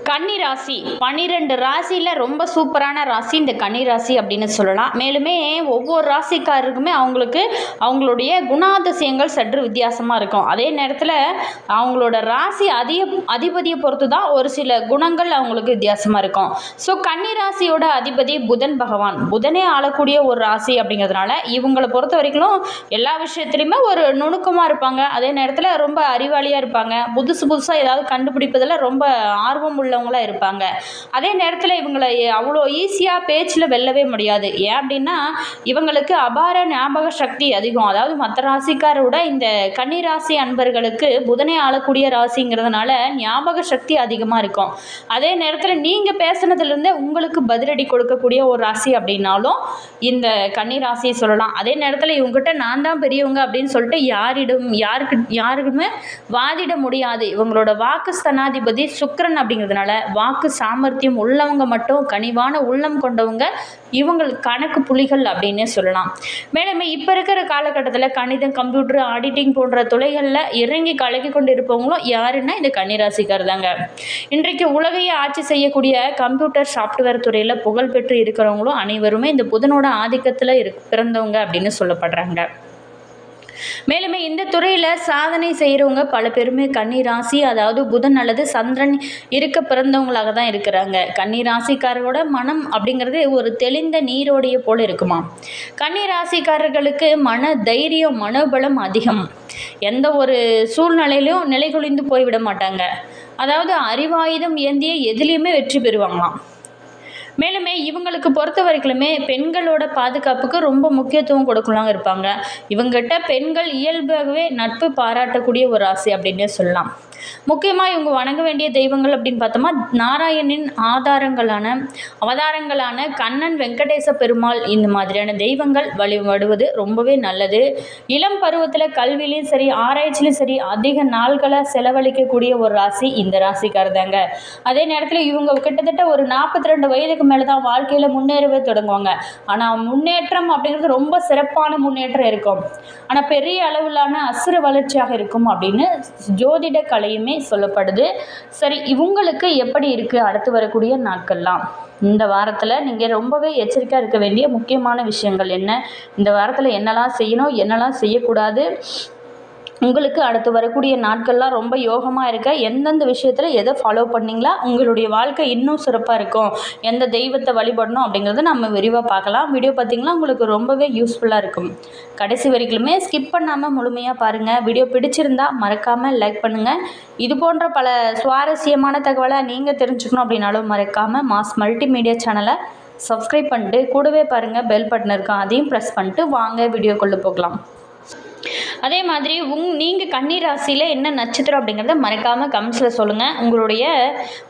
கன்னி ராசி 12 ராசியில் ரொம்ப சூப்பரான ராசி இந்த கன்னி ராசி அப்படின்னு சொல்லலாம். மேலுமே ஒவ்வொரு ராசிக்காரருக்குமே அவங்களுடைய குணாதிசயங்கள் சற்று வித்தியாசமாக இருக்கும். அதே நேரத்தில் அவங்களோட ராசி அதிபதியை பொறுத்து தான் ஒரு சில குணங்கள் அவங்களுக்கு வித்தியாசமாக இருக்கும். ஸோ கன்னி ராசியோட அதிபதி புதன் பகவான், புதனே ஆளக்கூடிய ஒரு ராசி அப்படிங்கிறதுனால இவங்களை பொறுத்த வரைக்கும் எல்லா விஷயத்துலையுமே ஒரு நுணுக்கமாக இருப்பாங்க. அதே நேரத்தில் ரொம்ப அறிவாளியாக இருப்பாங்க. புதுசாக ஏதாவது கண்டுபிடிப்பதில் ரொம்ப ஆர்வம் உள்ளவங்களா இருப்பாங்க. அதே நேரத்தில் இவங்களை அவ்வளோ ஈஸியாக பேச்சில் வெல்லவே முடியாது. ஏன் அப்படின்னா இவங்களுக்கு அபார ஞாபக சக்தி அதிகம். அதாவது மற்ற ராசிக்காரோட இந்த கன்னி ராசி அன்பர்களுக்கு புதனை ஆளக்கூடிய ராசிங்கிறதுனால ஞாபக சக்தி அதிகமாக இருக்கும். அதே நேரத்தில் நீங்கள் பேசுனதுலேருந்தே உங்களுக்கு பதிலடி கொடுக்கக்கூடிய ஒரு ராசி அப்படின்னாலும் இந்த கன்னி ராசியை சொல்லலாம். அதே நேரத்தில் இவங்ககிட்ட நான் தான் பெரியவங்க அப்படின்னு சொல்லிட்டு யாருக்குமே வாதிட முடியாது. இவங்களோட வாக்கு ஸ்தானாதிபதி சுக்கிரன் அப்படிங்கிறதுனால வாக்கு சாமர்த்தியம் உள்ளவங்க மட்டும், கனிவான உள்ளம் கொண்டவங்க இவங்களுக்கு கணக்கு புலிகள் அப்படின்னே சொல்லலாம். மேலும் இப்போ இருக்கிற காலகட்டத்தில் கணிதம், கம்ப்யூட்டர், ஆடிட்டிங் போன்ற துறைகளில் இறங்கி கலக்கி கொண்டு இருப்பவங்களும் யாருன்னா இந்த கன்னிராசிக்கார் தாங்க. இன்றைக்கு உலகையே ஆட்சி செய்யக்கூடிய கம்ப்யூட்டர் சாஃப்ட்வேர் துறையில் புகழ் பெற்று இருக்கிறவங்களும் அனைவருமே இந்த புதனோட ஆதிக்கத்தில் பிறந்தவங்க அப்படின்னு சொல்லப்படுறாங்க. மேலுமே இந்த துறையில் சாதனை செய்கிறவங்க பல பேருமே கன்னி ராசி, அதாவது புதன் அல்லது சந்திரன் இருக்க பிறந்தவங்களாக தான் இருக்கிறாங்க. கன்னி ராசிக்காரரோட மனம் அப்படிங்கிறது ஒரு தெளிந்த நீரோடைய போல் இருக்குமா. கன்னி ராசிக்காரர்களுக்கு மன தைரியம், மனோபலம் அதிகம். எந்த ஒரு சூழ்நிலையிலும் நிலைகுலிந்து போய்விட மாட்டாங்க. அதாவது அறிவாயுதம் ஏந்திய எதிலையுமே வெற்றி பெறுவாங்களாம். மேலுமே இவங்களுக்கு பொறுத்த வரைக்குமே பெண்களோட பாதுகாப்புக்கு ரொம்ப முக்கியத்துவம் கொடுக்கலாங்க இருப்பாங்க. இவங்ககிட்ட பெண்கள் இயல்பாகவே நட்பு பாராட்டக்கூடிய ஒரு ராசி அப்படின்னே சொல்லலாம். முக்கியமாக இவங்க வணங்க வேண்டிய தெய்வங்கள் அப்படின்னு பார்த்தோமா, நாராயணின் அவதாரங்களான கண்ணன், வெங்கடேச பெருமாள் இந்த மாதிரியான தெய்வங்கள் வழிபடுவது ரொம்பவே நல்லது. இளம் பருவத்தில் கல்வியிலையும் சரி, ஆராய்ச்சியிலும் சரி அதிக நாள்களை செலவழிக்கக்கூடிய ஒரு ராசி இந்த ராசிக்காரர் தாங்க. அதே நேரத்தில் இவங்க கிட்டத்தட்ட ஒரு 42 வயதுக்கு மேலே தான் வாழ்க்கையில் முன்னேறவே தொடங்குவாங்க. ஆனால் முன்னேற்றம் அப்படிங்கிறது ரொம்ப சிறப்பான முன்னேற்றம் இருக்கும். ஆனால் பெரிய அளவிலான அசுர வளர்ச்சியாக இருக்கும் அப்படின்னு ஜோதிட கலையுமே சொல்லப்படுது. சரி, இவங்களுக்கு எப்படி இருக்குது அடுத்து வரக்கூடிய நாட்கள்லாம்? இந்த வாரத்தில் நீங்கள் ரொம்பவே எச்சரிக்கையாக இருக்க வேண்டிய முக்கியமான விஷயங்கள் என்ன, இந்த வாரத்தில் என்னெல்லாம் செய்யணும், என்னெல்லாம் செய்யக்கூடாது, உங்களுக்கு அடுத்து வரக்கூடிய நாட்கள்லாம் ரொம்ப யோகமாக இருக்க எந்தெந்த விஷயத்தில் எதை ஃபாலோ பண்ணிங்களா உங்களுடைய வாழ்க்கை இன்னும் சிறப்பாக இருக்கும், எந்த தெய்வத்தை வழிபடணும் அப்படிங்கிறத நம்ம விரிவாக பார்க்கலாம். வீடியோ பார்த்திங்கன்னா உங்களுக்கு ரொம்பவே யூஸ்ஃபுல்லாக இருக்கும். கடைசி வரைக்குமே ஸ்கிப் பண்ணாமல் முழுமையாக பாருங்கள். வீடியோ பிடிச்சிருந்தால் மறக்காமல் லைக் பண்ணுங்கள். இது போன்ற பல சுவாரஸ்யமான தகவலை நீங்கள் தெரிஞ்சுக்கணும் அப்படின்னாலும் மறக்காமல் மாஸ் மல்டிமீடியா சேனலை சப்ஸ்கிரைப் பண்ணிட்டு கூடவே பாருங்கள் பெல் பட்டன் இருக்கும், அதையும் ப்ரெஸ் பண்ணிட்டு வாங்க வீடியோக்குள்ளே போகலாம். அதே மாதிரி நீங்கள் கன்னி ராசியில் என்ன நட்சத்திரம் அப்படிங்கிறத மறக்காமல் கமெண்ட்ஸில் சொல்லுங்கள். உங்களுடைய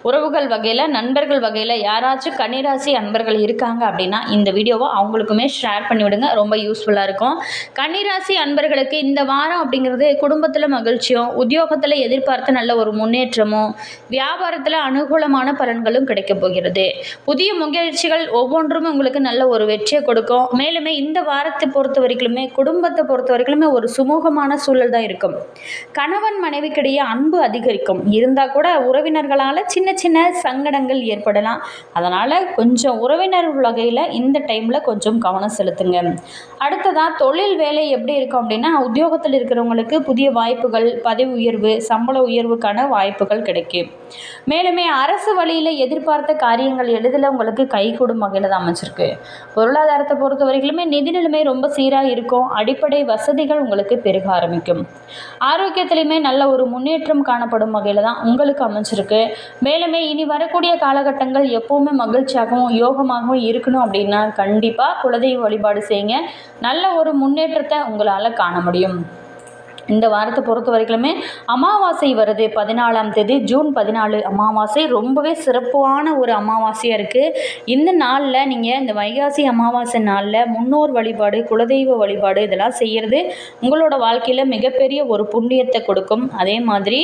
உறவுகள் வகையில், நண்பர்கள் வகையில் யாராச்சும் கன்னி ராசி அன்பர்கள் இருக்காங்க அப்படின்னா இந்த வீடியோவை அவங்களுக்குமே ஷேர் பண்ணிவிடுங்க, ரொம்ப யூஸ்ஃபுல்லாக இருக்கும். கன்னி ராசி அன்பர்களுக்கு இந்த வாரம் அப்படிங்கிறது குடும்பத்தில் மகிழ்ச்சியும், உத்தியோகத்தில் எதிர்பார்த்த நல்ல ஒரு முன்னேற்றமும், வியாபாரத்தில் அனுகூலமான பலன்களும் கிடைக்கப் போகிறது. புதிய முயற்சிகள் ஒவ்வொன்றுமே உங்களுக்கு நல்ல ஒரு வெற்றியை கொடுக்கும். மேலுமே இந்த வாரத்தை பொறுத்த வரைக்குமே, குடும்பத்தை பொறுத்த வரைக்குமே ஒரு சுமூகமான சூழல் தான் இருக்கும். கணவன் மனைவிக்கிடையே அன்பு அதிகரிக்கும். இருந்தால் கூட உறவினர்களால் சின்ன சின்ன சங்கடங்கள் ஏற்படலாம். அதனால் கொஞ்சம் உறவினர் வகையில் இந்த டைமில் கொஞ்சம் கவனம் செலுத்துங்க. அடுத்ததாக தொழில் வேலை எப்படி இருக்கும் அப்படின்னா, உத்தியோகத்தில் இருக்கிறவங்களுக்கு புதிய வாய்ப்புகள், பதவி உயர்வு, சம்பள உயர்வுக்கான வாய்ப்புகள் கிடைக்கும். மேலுமே அரசு வழியில் எதிர்பார்த்த காரியங்கள் எளிதில் உங்களுக்கு கைகூடும் வகையில் தான் அமைச்சிருக்கு. பொருளாதாரத்தை பொறுத்த வரைக்குமே நிதி நிலைமை ரொம்ப சீராக இருக்கும். அடிப்படை வசதிகள் உங்களுக்கு பெருக ஆரம்பிக்கும். ஆரோக்கியத்திலையுமே நல்ல ஒரு முன்னேற்றம் காணப்படும் வகையில் தான் உங்களுக்கு அமைச்சிருக்கு. மேலுமே இனி வரக்கூடிய காலகட்டங்கள் எப்போவுமே மகிழ்ச்சியாகவும் யோகமாகவும் இருக்கணும் அப்படின்னா கண்டிப்பாக குலதெய்வ வழிபாடு செய்யுங்க. நல்ல ஒரு முன்னேற்றத்தை உங்களால் காண முடியும். இந்த வாரத்தை பொறுத்த வரைக்குமே அமாவாசை வருது 14ஆம் தேதி, ஜூன் 14 அமாவாசை. ரொம்பவே சிறப்பான ஒரு அமாவாசையாக இருக்குது. இந்த நாளில் நீங்கள் இந்த வைகாசி அமாவாசை நாளில் முன்னோர் வழிபாடு, குலதெய்வ வழிபாடு இதெல்லாம் செய்கிறது உங்களோட வாழ்க்கையில் மிகப்பெரிய ஒரு புண்ணியத்தை கொடுக்கும். அதே மாதிரி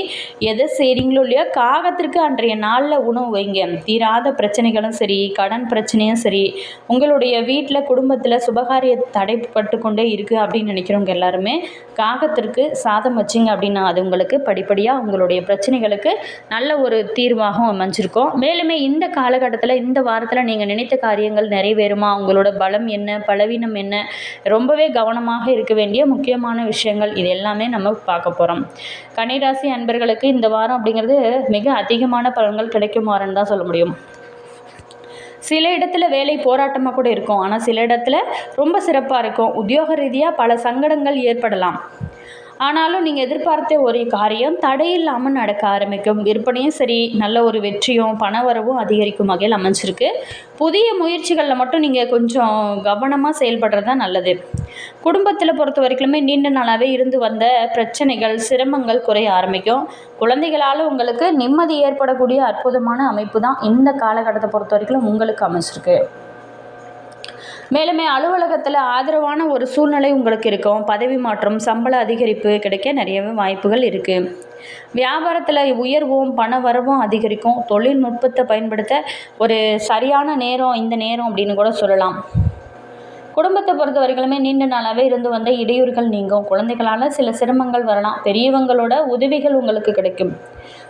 எதை செய்கிறீங்களோ இல்லையோ காகத்திற்கு அன்றைய நாளில் உணவு வைங்க. தீராத பிரச்சனைகளும் சரி, கடன் பிரச்சனையும் சரி, உங்களுடைய வீட்டில் குடும்பத்தில் சுபகாரிய தடைப்பட்டு கொண்டே இருக்குது அப்படின்னு நினைக்கிறவங்க எல்லாருமே காகத்திற்கு சாதம் வச்சிங்க அப்படின்னா அது உங்களுக்கு படிப்படியாக உங்களுடைய பிரச்சனைகளுக்கு நல்ல ஒரு தீர்வாகவும் அமைஞ்சிருக்கும். மேலுமே இந்த காலகட்டத்தில் இந்த வாரத்தில் நீங்கள் நினைத்த காரியங்கள் நிறைவேறுமா, உங்களோட பலம் என்ன, பலவீனம் என்ன, ரொம்பவே கவனமாக இருக்க வேண்டிய முக்கியமான விஷயங்கள் இது எல்லாமே நம்ம பார்க்க போகிறோம். கன்னிராசி அன்பர்களுக்கு இந்த வாரம் அப்படிங்கிறது மிக அதிகமான பலன்கள் கிடைக்கும் வாரம்னு தான் சொல்ல முடியும். சில இடத்துல வேலை போராட்டமாக கூட இருக்கும், ஆனால் சில இடத்துல ரொம்ப சிறப்பாக இருக்கும். உத்தியோக ரீதியாக பல சங்கடங்கள் ஏற்படலாம். ஆனாலும் நீங்கள் எதிர்பார்த்த ஒரு காரியம் தடையில்லாமல் நடக்க ஆரம்பிக்கும். விற்பனையும் சரி, நல்ல ஒரு வெற்றியும் பணவரவும் அதிகரிக்கும் வகையில் அமைஞ்சிருக்கு. புதிய முயற்சிகளில் மட்டும் நீங்கள் கொஞ்சம் கவனமாக செயல்படுறது தான் நல்லது. குடும்பத்தில் பொறுத்த வரைக்குமே நீண்ட நாளாகவே இருந்து வந்த பிரச்சனைகள், சிரமங்கள் குறைய ஆரம்பிக்கும். குழந்தைகளால் உங்களுக்கு நிம்மதி ஏற்படக்கூடிய அற்புதமான அமைப்பு தான் இந்த காலகட்டத்தை பொறுத்த வரைக்கும் உங்களுக்கு அமைச்சிருக்கு. மேலுமே அலுவலகத்தில் ஆதரவான ஒரு சூழ்நிலை உங்களுக்கு இருக்கும். பதவி மாற்றம், சம்பள அதிகரிப்பு கிடைக்க நிறையவே வாய்ப்புகள் இருக்குது. வியாபாரத்தில் உயர்வும் பண வரவும் அதிகரிக்கும். தொழில்நுட்பத்தை பயன்படுத்த ஒரு சரியான நேரம் இந்த நேரம் அப்படின்னு கூட சொல்லலாம். குடும்பத்தை பொறுத்த வரைக்குமே நீண்ட நாளாகவே இருந்து வந்த இடையூறுகள் நீங்கும். குழந்தைகளால் சில சிரமங்கள் வரலாம். பெரியவங்களோட உதவிகள் உங்களுக்கு கிடைக்கும்.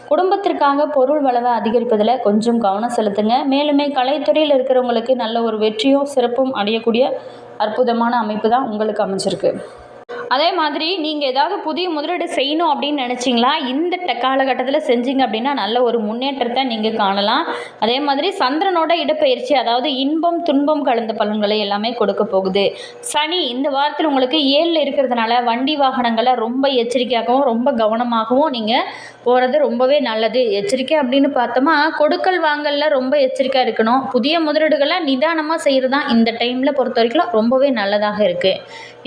குடும்பத்திற்காக பொருள் வளவை அதிகரிப்பதில் கொஞ்சம் கவனம் செலுத்துங்க. மேலுமே கலைத்துறையில் இருக்கிறவங்களுக்கு நல்ல ஒரு வெற்றியும் சிறப்பும் அடையக்கூடிய அற்புதமான அமைப்பு தான் உங்களுக்கு அமைஞ்சிருக்கு. அதே மாதிரி நீங்கள் ஏதாவது புதிய முதலீடு செய்யணும் அப்படின்னு நினச்சிங்களா, இந்த காலகட்டத்தில் செஞ்சீங்க அப்படின்னா நல்ல ஒரு முன்னேற்றத்தை நீங்கள் காணலாம். அதே மாதிரி சந்திரனோட இடப்பெயர்ச்சி, அதாவது இன்பம் துன்பம் கலந்த பலன்களை எல்லாமே கொடுக்க போகுது. சனி இந்த வாரத்தில் உங்களுக்கு 7ல் இருக்கிறதுனால வண்டி வாகனங்களை ரொம்ப எச்சரிக்கையாகவும் ரொம்ப கவனமாகவும் நீங்கள் போகிறது ரொம்பவே நல்லது. எச்சரிக்கை அப்படின்னு பார்த்தோமா, கொடுக்கல் வாங்கலில் ரொம்ப எச்சரிக்கையாக இருக்கணும். புதிய முதலீடுகளை நிதானமாக செய்கிறது தான் இந்த டைமில் பொறுத்த வரைக்கும் ரொம்பவே நல்லதாக இருக்குது.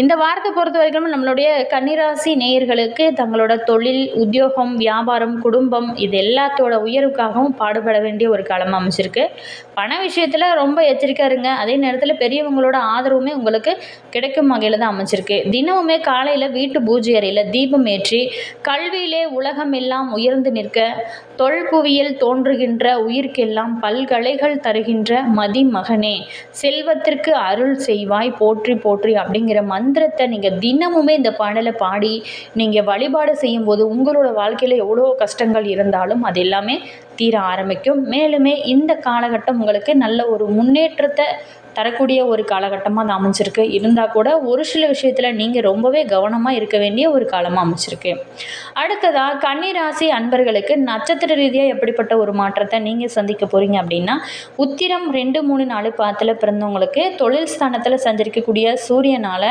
இந்த வாரத்தை பொறுத்த வரைக்கும் நம்மளுடைய கன்னிராசி நேயர்களுக்கு தங்களோட தொழில், உத்தியோகம், வியாபாரம், குடும்பம் இது எல்லாத்தோட உயர்வுக்காகவும் பாடுபட வேண்டிய ஒரு காலமாக அமைச்சிருக்கு. பண விஷயத்தில் ரொம்ப எச்சரிக்கையாக இருங்க. அதே நேரத்தில் பெரியவங்களோட ஆதரவுமே உங்களுக்கு கிடைக்கும் வகையில் தான் அமைச்சிருக்கு. தினமுமே காலையில் வீட்டு பூஜை அறையில் தீபம் ஏற்றி கல்வியிலே உலகம் எல்லாம் உயர்ந்து நிற்க, தொல்புவியில் தோன்றுகின்ற உயிர்க்கெல்லாம் பல்கலைகள் தருகின்ற மதிமகனே, செல்வத்திற்கு அருள் செய்வாய் போற்றி போற்றி அப்படிங்கிற மந்திரத்தை நீங்கள் தினமுமே இந்த பாடலை பாடி நீங்கள் வழிபாடு செய்யும்போது உங்களோட வாழ்க்கையில் எவ்வளோ கஷ்டங்கள் இருந்தாலும் அது எல்லாமே தீர ஆரம்பிக்கும். மேலுமே இந்த காலகட்டம் உங்களுக்கு நல்ல ஒரு முன்னேற்றத்தை தரக்கூடிய ஒரு காலகட்டமாக அது அமைஞ்சிருக்கு. இருந்தால் கூட ஒரு சில விஷயத்தில் நீங்கள் ரொம்பவே கவனமாக இருக்க வேண்டிய ஒரு காலமாக அமைச்சிருக்கு. அடுத்ததாக கன்னிராசி அன்பர்களுக்கு நட்சத்திர ரீதியாக எப்படிப்பட்ட ஒரு மாற்றத்தை நீங்கள் சந்திக்க போகிறீங்க அப்படின்னா, உத்திரம் 2, 3, 4 பாதத்தில் பிறந்தவங்களுக்கு தொழில் ஸ்தானத்தில் சஞ்சரிக்கக்கூடிய சூரியனால்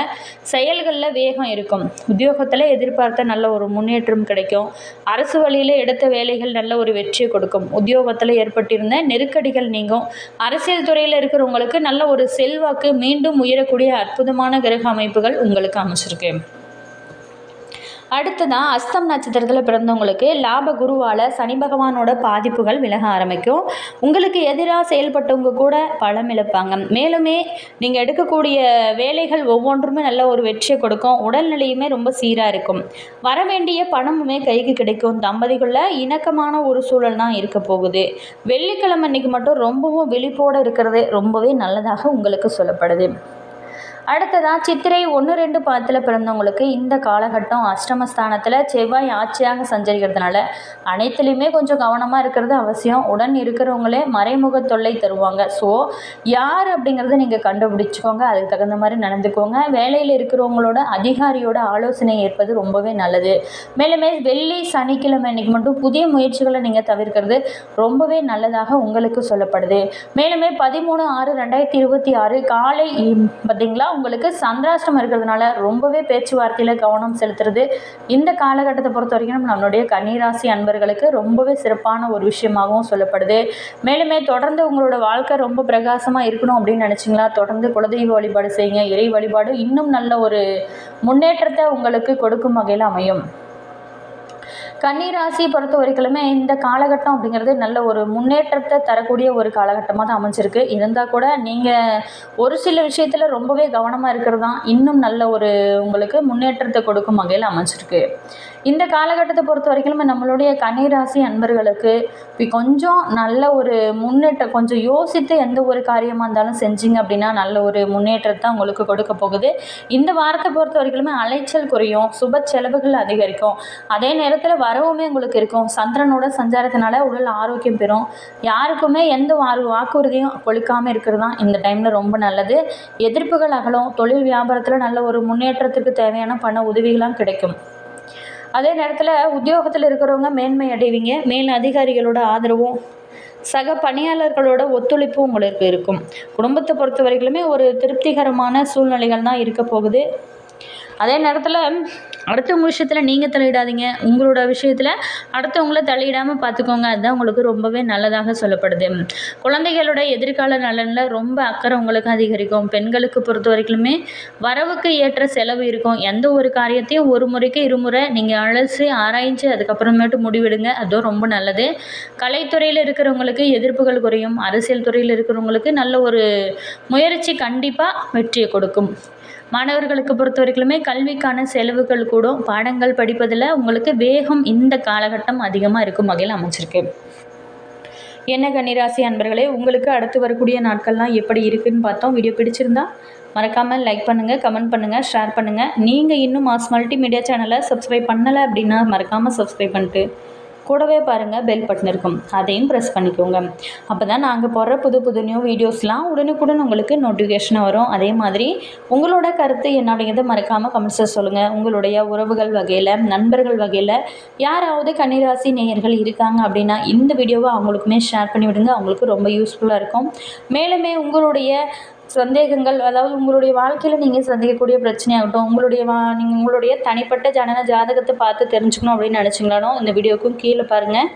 செயல்களில் வேகம் இருக்கும். உத்தியோகத்தில் எதிர்பார்த்த நல்ல ஒரு முன்னேற்றம் கிடைக்கும். அரசு வழியில் எடுத்த வேலைகள் நல்ல ஒரு வெற்றியை கொடுக்கும். உத்தியோகத்தில் ஏற்பட்டிருந்த நெருக்கடிகள் நீங்கும். அரசியல் துறையில் இருக்கிறவங்களுக்கு நல்ல ஒரு செல்வாக்கு மீண்டும் உயரக்கூடிய அற்புதமான கிரக அமைப்புகள் உங்களுக்கு அமைச்சிருக்கு. அடுத்ததான் அஸ்தம் நட்சத்திரத்தில் பிறந்தவங்களுக்கு லாப குருவால் சனி பகவானோட பாதிப்புகள் விலக ஆரம்பிக்கும். உங்களுக்கு எதிராக செயல்பட்டவங்க கூட பலம் இழப்பாங்க. மேலுமே நீங்கள் எடுக்கக்கூடிய வேலைகள் ஒவ்வொன்றுமே நல்ல ஒரு வெற்றியை கொடுக்கும். உடல்நிலையுமே ரொம்ப சீராக இருக்கும். வரவேண்டிய பணமுமே கைக்கு கிடைக்கும். தம்பதிகளில் இணக்கமான ஒரு சூழல் தான் இருக்க போகுது. வெள்ளிக்கிழமை அன்னைக்கு மட்டும் ரொம்பவும் விழிப்போடு இருக்கிறது ரொம்பவே நல்லதாக உங்களுக்கு சொல்லப்படுது. அடுத்ததாக சித்திரை 1, 2 பாதத்தில் பிறந்தவங்களுக்கு இந்த காலகட்டம் அஷ்டமஸ்தானத்தில் செவ்வாய் ஆட்சியாக சஞ்சரிக்கிறதுனால அனைத்துலேயுமே கொஞ்சம் கவனமாக இருக்கிறது அவசியம். உடன் இருக்கிறவங்களே மறைமுக தொல்லை தருவாங்க. ஸோ யார் அப்படிங்கிறத நீங்கள் கண்டுபிடிச்சிக்கோங்க. அதுக்கு தகுந்த மாதிரி நடந்துக்கோங்க. வேலையில் இருக்கிறவங்களோட அதிகாரியோட ஆலோசனை ஏற்பது ரொம்பவே நல்லது. மேலுமே வெள்ளி சனிக்கிழமை அன்றைக்கி மட்டும் புதிய முயற்சிகளை நீங்கள் தவிர்க்கிறது ரொம்பவே நல்லதாக உங்களுக்கு சொல்லப்படுது. மேலுமே 13/6/2026 காலை பார்த்திங்களா உங்களுக்கு சந்திராஷ்டமம் இருக்கிறதுனால ரொம்பவே பேச்சுவார்த்தையில் கவனம் செலுத்துறது இந்த காலகட்டத்தை பொறுத்த வரைக்கும் நம்மளுடைய கன்னிராசி அன்பர்களுக்கு ரொம்பவே சிறப்பான ஒரு விஷயமாகவும் சொல்லப்படுது. மேலுமே தொடர்ந்து உங்களோட வாழ்க்கை ரொம்ப பிரகாசமாக இருக்கணும் அப்படின்னு நினச்சிங்களா, தொடர்ந்து குலதெய்வ வழிபாடு செய்யுங்க. இறை வழிபாடு இன்னும் நல்ல ஒரு முன்னேற்றத்தை உங்களுக்கு கொடுக்கும் வகையில் அமையும். கன்னிராசி பொறுத்த வரைக்குமே இந்த காலகட்டம் அப்படிங்கிறது நல்ல ஒரு முன்னேற்றத்தை தரக்கூடிய ஒரு காலகட்டமாக தான் அமைஞ்சிருக்கு. இருந்தால் கூட நீங்கள் ஒரு சில விஷயத்தில் ரொம்பவே கவனமாக இருக்கிறது தான் இன்னும் நல்ல ஒரு உங்களுக்கு முன்னேற்றத்தை கொடுக்கும் வகையில் அமைஞ்சிருக்கு. இந்த காலகட்டத்தை பொறுத்த வரைக்கும் நம்மளுடைய கன்னிராசி அன்பர்களுக்கு கொஞ்சம் நல்ல ஒரு முன்னேற்றம், கொஞ்சம் யோசித்து எந்த ஒரு காரியமாக இருந்தாலும் செஞ்சீங்க அப்படின்னா நல்ல ஒரு முன்னேற்றத்தை உங்களுக்கு கொடுக்க போகுது. இந்த வாரத்தை பொறுத்த வரைக்கும் அலைச்சல் குறையும், சுப செலவுகள் அதிகரிக்கும், அதே நேரத்தில் வரவுமே உங்களுக்கு இருக்கும். சந்திரனோட சஞ்சாரத்தினால உடல் ஆரோக்கியம் பெறும். யாருக்குமே எந்த வாக்குறுதியும் கொளிக்காமல் இருக்கிறது தான் இந்த டைமில் ரொம்ப நல்லது. எதிர்ப்புகள் அகலும். தொழில் வியாபாரத்தில் நல்ல ஒரு முன்னேற்றத்திற்கு தேவையான பண உதவிகளாம் கிடைக்கும். அதே நேரத்தில் உத்தியோகத்தில் இருக்கிறவங்க மேன்மை அடைவீங்க. மேல் அதிகாரிகளோட ஆதரவும் சக பணியாளர்களோட ஒத்துழைப்பும் உங்களுக்கு இருக்கும். குடும்பத்தை பொறுத்த வரைக்குமே ஒரு திருப்திகரமான சூழ்நிலைகள் தான் இருக்க போகுது. அதே நேரத்தில் அடுத்தவங்க விஷயத்தில் நீங்கள் தலையிடாதீங்க. உங்களோட விஷயத்தில் அடுத்தவங்கள தலையிடாமல் பார்த்துக்கோங்க. அதுதான் உங்களுக்கு ரொம்பவே நல்லதாக சொல்லப்படுது. குழந்தைகளோட எதிர்கால நலனில் ரொம்ப அக்கறை உங்களுக்கு அதிகரிக்கும். பெண்களுக்கு பொறுத்த வரைக்குமே வரவுக்கு ஏற்ற செலவு இருக்கும். எந்த ஒரு காரியத்தையும் ஒரு முறைக்கு இருமுறை நீங்கள் அலசி ஆராய்ச்சி அதுக்கப்புறமேட்டு முடிவெடுங்க. அதுவும் ரொம்ப நல்லது. கலைத்துறையில் இருக்கிறவங்களுக்கு எதிர்ப்புகள் குறையும். அரசியல் துறையில் இருக்கிறவங்களுக்கு நல்ல ஒரு முயற்சி கண்டிப்பாக வெற்றியை கொடுக்கும். மாணவர்களுக்கு பொறுத்த வரைக்குமே கல்விக்கான செலவுகள் கூடும். பாடங்கள் படிப்பதில் உங்களுக்கு வேகம் இந்த காலகட்டம் அதிகமாக இருக்கும் வகையில் அமைச்சிருக்கு. என்ன கன்னிராசி அன்பர்களே, உங்களுக்கு அடுத்து வரக்கூடிய நாட்கள்லாம் எப்படி இருக்குதுன்னு பார்த்தோம். வீடியோ பிடிச்சிருந்தா மறக்காமல் லைக் பண்ணுங்கள், கமெண்ட் பண்ணுங்கள், ஷேர் பண்ணுங்கள். நீங்கள் இன்னும் மாஸ் மல்டிமீடியா சேனலை சப்ஸ்கிரைப் பண்ணலை அப்படின்னா மறக்காமல் சப்ஸ்கிரைப் பண்ணிட்டு கூடவே பாருங்கள் பெல் பட்டன் இருக்கும், அதையும் ப்ரெஸ் பண்ணிக்கோங்க. அப்போ தான் நாங்கள் போடுற புது நியூ வீடியோஸ்லாம் உடனுக்குடன் உங்களுக்கு நோட்டிஃபிகேஷனாக வரும். அதே மாதிரி உங்களோட கருத்து என்ன அப்படிங்கிறத மறக்காமல் கமெண்ட்ஸில் சொல்லுங்கள். உங்களுடைய உறவுகள் வகையில், நண்பர்கள் வகையில் யாராவது கன்னிராசி நேயர்கள் இருக்காங்க அப்படின்னா இந்த வீடியோவை அவங்களுக்குமே ஷேர் பண்ணி விடுங்க. அவங்களுக்கு ரொம்ப யூஸ்ஃபுல்லாக இருக்கும். மேலுமே உங்களுடைய சந்தேகங்கள், அதாவது உங்களுடைய வாழ்க்கையில் நீங்கள் சந்திக்கக்கூடிய பிரச்சனையாகட்டும், நீங்கள் உங்களுடைய தனிப்பட்ட ஜனன ஜாதகத்தை பார்த்து தெரிஞ்சுக்கணும் அப்படின்னு நினச்சிங்களாலும் இந்த வீடியோக்கும் கீழே பாருங்கள்.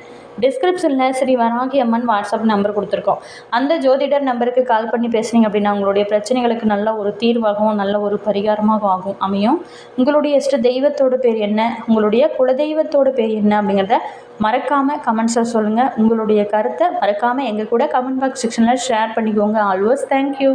டிஸ்கிரிப்ஷனில் ஸ்ரீ வராகி அம்மன் வாட்ஸ்அப் நம்பர் கொடுத்துருக்கோம். அந்த ஜோதிடர் நம்பருக்கு கால் பண்ணி பேசுனீங்க அப்படின்னா உங்களுடைய பிரச்சனைகளுக்கு நல்ல ஒரு தீர்வாகவும் நல்ல ஒரு பரிகாரமாக அமையும். உங்களுடைய இஷ்ட தெய்வத்தோட பேர் என்ன, உங்களுடைய குலதெய்வத்தோட பேர் என்ன அப்படிங்கிறத மறக்காமல் கமெண்ட்ஸில் சொல்லுங்கள். உங்களுடைய கருத்தை மறக்காமல் எங்கள் கூட கமெண்ட் பாக்ஸ் செக்ஷனில் ஷேர் பண்ணிக்கோங்க. Always thank you.